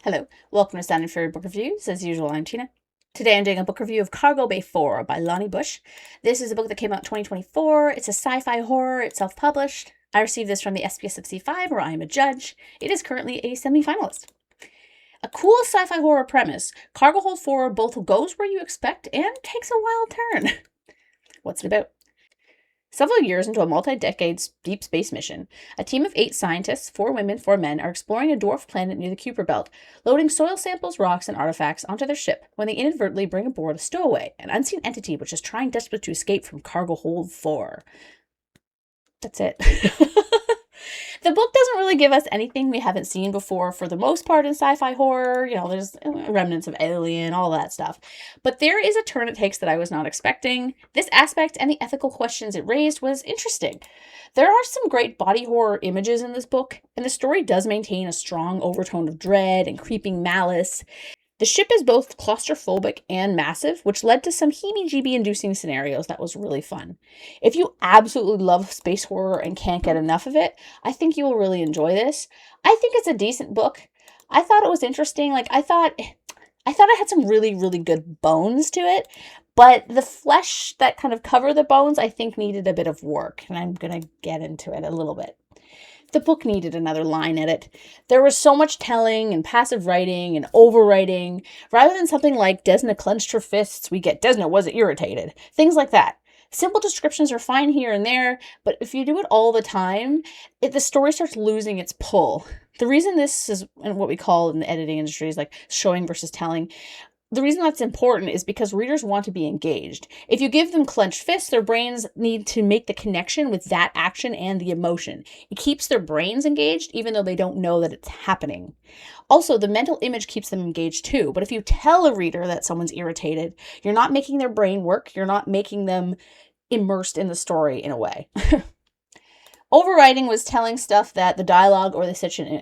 Hello, welcome to Standard Fairy Book Reviews. As usual, I'm Tina. Today I'm doing a book review of Cargo Bay 4 by Lonnie Busch. This is a book that came out in 2024. It's a sci-fi horror. It's self-published. I received this from the SPSFC5, where I am a judge. It is currently a semi-finalist. A cool sci-fi horror premise. Cargo Hold 4 both goes where you expect and takes a wild turn. What's it about? Several years into a multi-decade deep space mission, a team of 8 scientists, 4 women, 4 men, are exploring a dwarf planet near the Kuiper Belt, loading soil samples, rocks, and artifacts onto their ship when they inadvertently bring aboard a stowaway, an unseen entity which is trying desperately to escape from Cargo Hold 4. That's it. The book doesn't really give us anything we haven't seen before for the most part in sci-fi horror. You know, there's remnants of Alien, all that stuff. But there is a turn it takes that I was not expecting. This aspect and the ethical questions it raised was interesting. There are some great body horror images in this book, and the story does maintain a strong overtone of dread and creeping malice. The ship is both claustrophobic and massive, which led to some heebie-jeebie-inducing scenarios that was really fun. If you absolutely love space horror and can't get enough of it, I think you will really enjoy this. I think it's a decent book. I thought it was interesting. I thought it had some really, really good bones to it, but the flesh that kind of covered the bones, I think needed a bit of work, and I'm going to get into it a little bit. The book needed another line edit. There was so much telling and passive writing and overwriting. Rather than something like Desna clenched her fists, we get Desna was irritated. Things like that. Simple descriptions are fine here and there, but if you do it all the time, the story starts losing its pull. The reason this is what we call in the editing industry is like showing versus telling. The reason that's important is because readers want to be engaged. If you give them clenched fists, their brains need to make the connection with that action and the emotion. It keeps their brains engaged even though they don't know that it's happening. Also, the mental image keeps them engaged too. But if you tell a reader that someone's irritated, you're not making their brain work. You're not making them immersed in the story in a way. Overwriting was telling stuff that the dialogue or the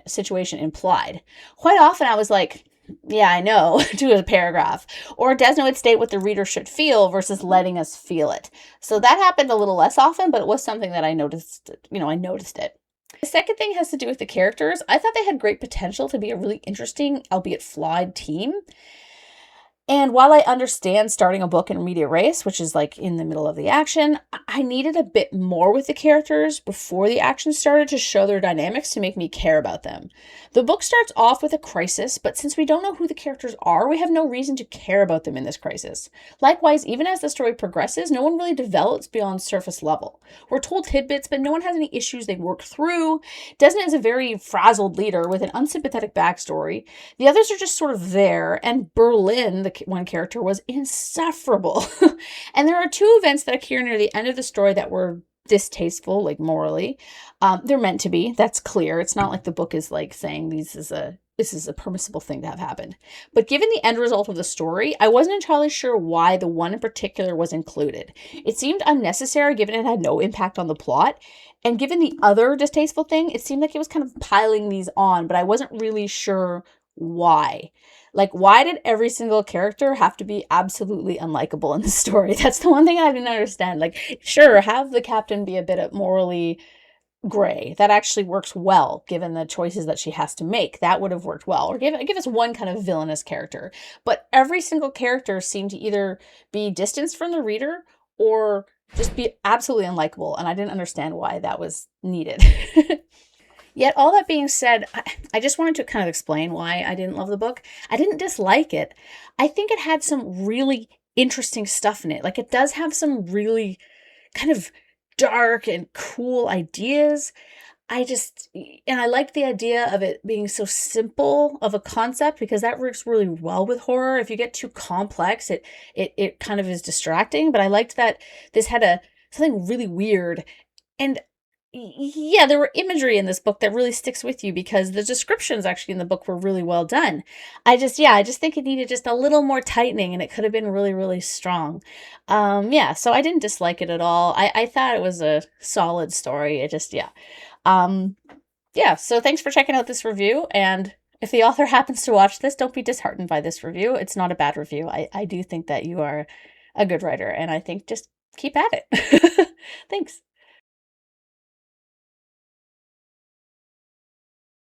situation implied. Quite often I was like, yeah, I know, to a paragraph. Or Desna would state what the reader should feel versus letting us feel it. So that happened a little less often, but it was something that I noticed, I noticed it. The second thing has to do with the characters. I thought they had great potential to be a really interesting, albeit flawed team. And while I understand starting a book in media res, which is like in the middle of the action, I needed a bit more with the characters before the action started to show their dynamics to make me care about them. The book starts off with a crisis, but since we don't know who the characters are, we have no reason to care about them in this crisis. Likewise, even as the story progresses, no one really develops beyond surface level. We're told tidbits, but no one has any issues they've worked through. Desna is a very frazzled leader with an unsympathetic backstory. The others are just sort of there, and Berlin, the one character, was insufferable. And there are 2 events that occur near the end of the story that were distasteful, like morally. They're meant to be. That's clear. It's not like the book is like saying this is a permissible thing to have happened. But given the end result of the story, I wasn't entirely sure why the one in particular was included. It seemed unnecessary given it had no impact on the plot. And given the other distasteful thing, it seemed like it was kind of piling these on, but I wasn't really sure why. Like, why did every single character have to be absolutely unlikable in the story? That's the one thing I didn't understand. Like, sure, have the captain be a bit morally gray. That actually works well, given the choices that she has to make. That would have worked well. Or give us one kind of villainous character. But every single character seemed to either be distanced from the reader or just be absolutely unlikable. And I didn't understand why that was needed. Yet, all that being said, I just wanted to kind of explain why I didn't love the book. I didn't dislike it. I think it had some really interesting stuff in it. Like, it does have some really kind of dark and cool ideas. And I liked the idea of it being so simple of a concept because that works really well with horror. If you get too complex, it kind of is distracting. But I liked that this had something really weird. And yeah, there were imagery in this book that really sticks with you because the descriptions actually in the book were really well done. I just think it needed just a little more tightening and it could have been really, really strong. So I didn't dislike it at all. I thought it was a solid story. So thanks for checking out this review. And if the author happens to watch this, don't be disheartened by this review. It's not a bad review. I do think that you are a good writer and I think just keep at it. Thanks.